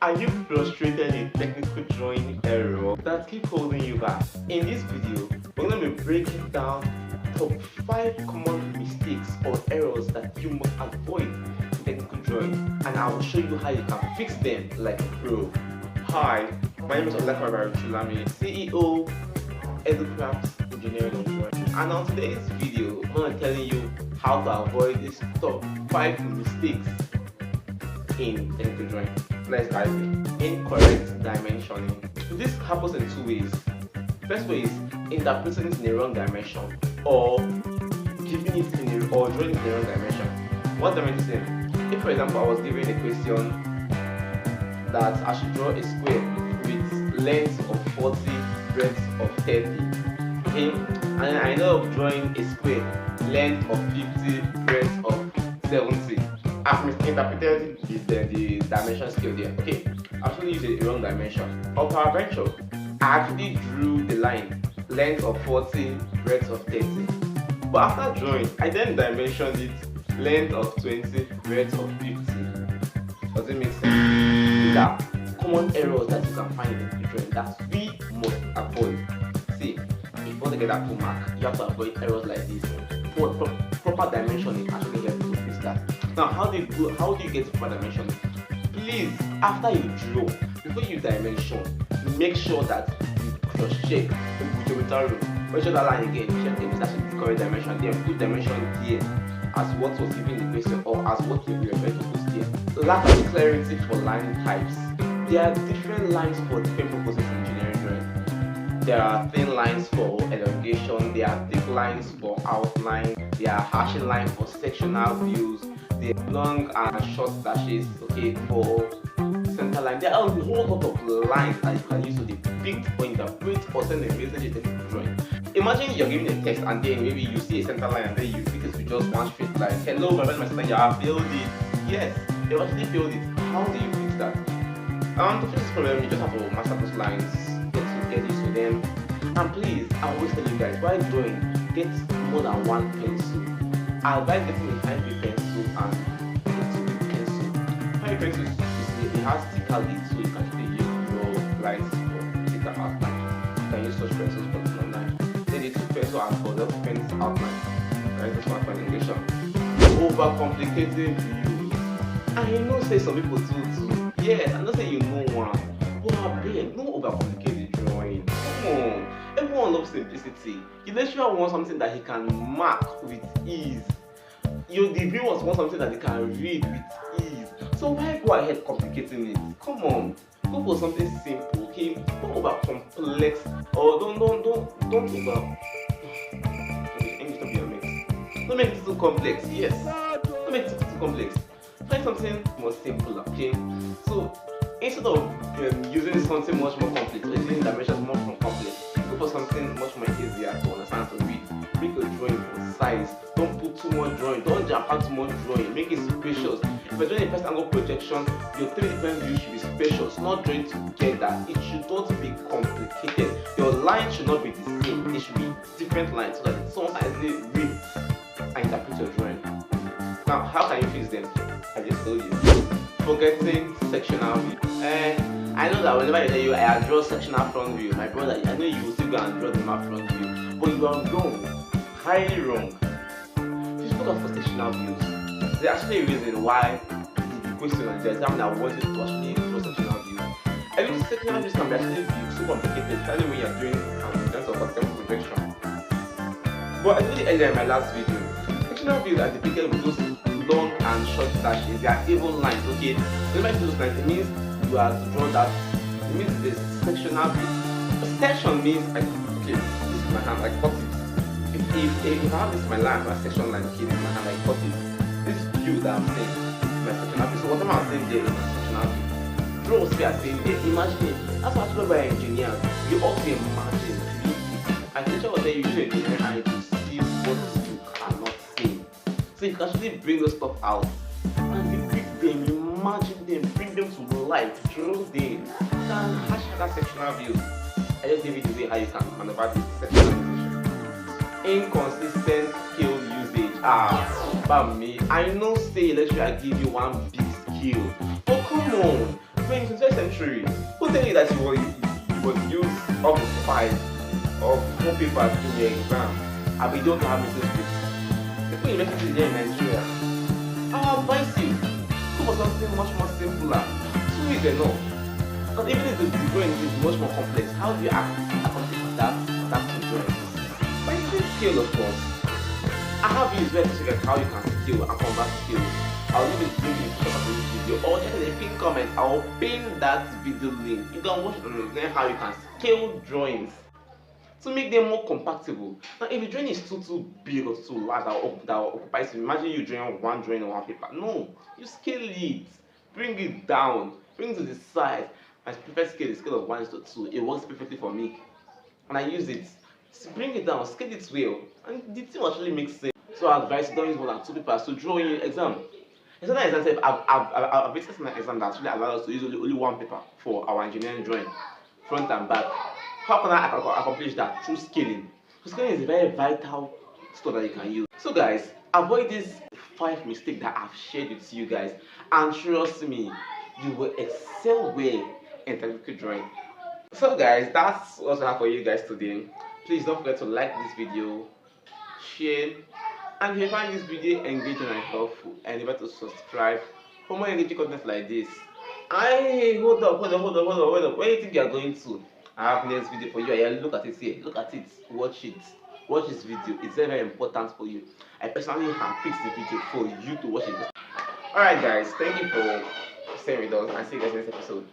Are you frustrated with technical drawing error that keep holding you back? In this video, we're going to be breaking down top 5 common mistakes or errors that you must avoid in technical drawing, and I will show you how you can fix them like a pro. Hi, my name is Olakawari Chulami, CEO, EduCrafts Engineering and Drawing, and on today's video, I'm going to tell you how to avoid these top 5 mistakes in technical drawing. Let's dive in. Incorrect dimensioning. This happens in 2 ways. First way is interpreting it in the wrong dimension, or giving it in a, or drawing it in the wrong dimension. What I mean to say, if for example I was given a question that I should draw a square with length of 40, breadth of 30, okay, and I end up drawing a square length of 50, breadth of 70. I've misinterpreted the dimension scale there, okay? I actually used the wrong dimension. Or peradventure, I actually drew the line, length of 40, breadth of 30. But after drawing, I then dimensioned it, length of 20, breadth of 50. Does it make sense? These are common errors that you can find in the drawing that we must avoid. See, if you want to get that full mark, you have to avoid errors like this. Proper dimensioning actually helps to fix that. Now, how do you get proper dimension? Please, after you draw, before you dimension, make sure that you cross-check the geometry rule. Make sure that line again, check if it's actually the correct dimension. Then put dimension here as what was given in the question, or as what you were meant to put here. Lack of clarity for line types. There are different lines for different purposes in engineering drawing. There are thin lines for elongation, there are thick lines for outline, there are hashing lines for sectional views, the long and short dashes, okay, for center line. There are a whole lot of lines that you can use to depict or interpret or send a message in technical drawing. Imagine you're giving a text and then maybe you see a center line and then you fix it with just one straight line. Hello, my friend, my sister, you have failed it. Yes, you actually failed it. How do you fix that? To fix this problem, you just have to master those lines, get used to them. And please, I always tell you guys, while drawing, get more than one pencil. I advise getting a 5B pencil and a 2B pencil. 5B pencil it has thicker leads, so you can actually use your lines for thicker outline. You can use such pencils for the line. Then the 2 pencil and for the pen outline. Right, that's one foundation. Over-complicating views. And you know, say some people do too. Yes, I'm not saying you know one. But I beg, no over-complicated drawing. Come on. Everyone loves simplicity. You literally want something that he can mark with ease. The viewers want something that they can read with ease. So why go ahead complicating it? Come on, go for something simple, okay? Don't over complex, or don't over. Okay, English don't be a mix. Don't make it too complex. Yes, don't make it too complex. Find something more simple, okay? So instead of using something much more complex, or using dimensions much more complex, go for something much more easier to understand, to read. Make your drawing concise. Don't put too much drawing. Don't jump out too much drawing. Make it spacious. If you're doing a first angle projection, your 3 different views should be spacious, not drawing together. It should not be complicated. Your lines should not be the same. It should be different lines so that someone can easily read and interpret your drawing. Now, how can you fix them? I just told you. Forgetting sectional view. I know that whenever I tell you I draw sectional front view, my brother, I know you will still go and draw the map front view, but you are wrong, highly wrong. If you look at for sectional views, there's actually a reason why the question and the examiner wanted to actually draw sectional views. And these sectional views can be actually so complicated, especially when you're doing in terms of vertical projection. But I told you earlier in my last video, sectional views are depicted with those long and short dashes. They are even lines, okay? Whenever you do those lines, it means you are to draw that. It means the sectional view. A section means like, okay, this is my hand, like cut it. If I have this my line, my section line, okay, this is my hand, like cut it. This view that I'm saying is my sectional view. So whatever I'm saying there is my sectional view. Draw what we are saying there, imagine it. That's what actually by engineers. You also imagine creative. And teacher will tell you use engineering and to see what you cannot say. So you can actually bring those stuff out and depict them, imagine them, bring them to life, draw them. You can hashtag that sectional view. I just gave you the way how you can maneuver this sectional view. Inconsistent skill usage. But me, I know say let's say I give you one big skill. But come on, we're in the 21st century. Who tell you that you will use up to 5 or 4 papers in your exam? And we don't have mistakes. The thing university here in Nigeria, I advise you, go for something much more simpler. 2 is enough. And even if the drawing is much more complex, how do you accomplish that drawing? By using scale, of course. I have used where to check how you can scale and convert skills. I'll leave it link in the description of this video, or check in the pinned comment. I'll pin that video link. You can watch it and learn how you can scale drawings to make them more compactable. Now, if the drawing is too big or too large that will occupy space, imagine you drawing one drawing on one paper. No, you scale it, bring it down, bring it to the size. My preferred scale is scale of 1:2. It works perfectly for me, and I use it. So bring it down, scale it well, and the thing actually makes sense. So I advise you don't use more than 2 papers to draw in your exam. In certain exams, I've visited an exam that actually allows us to use only 1 paper for our engineering drawing, front and back. How can I accomplish that? Through scaling. So scaling is a very vital skill that you can use. So guys, avoid these 5 mistakes that I've shared with you guys, and trust me, you will excel well in technical drawing. So guys, that's what I have for you guys today. Please don't forget to like this video, share, and if you find this video engaging and helpful, and remember to subscribe for more engaging content like this. Hold up. Where do you think you are going to? I have next video for you. Look at it here. Look at it. Watch it. Watch this video. It's very important for you. I personally handpicked the video for you to watch it. Alright guys, thank you for staying with us, and see you guys next episode.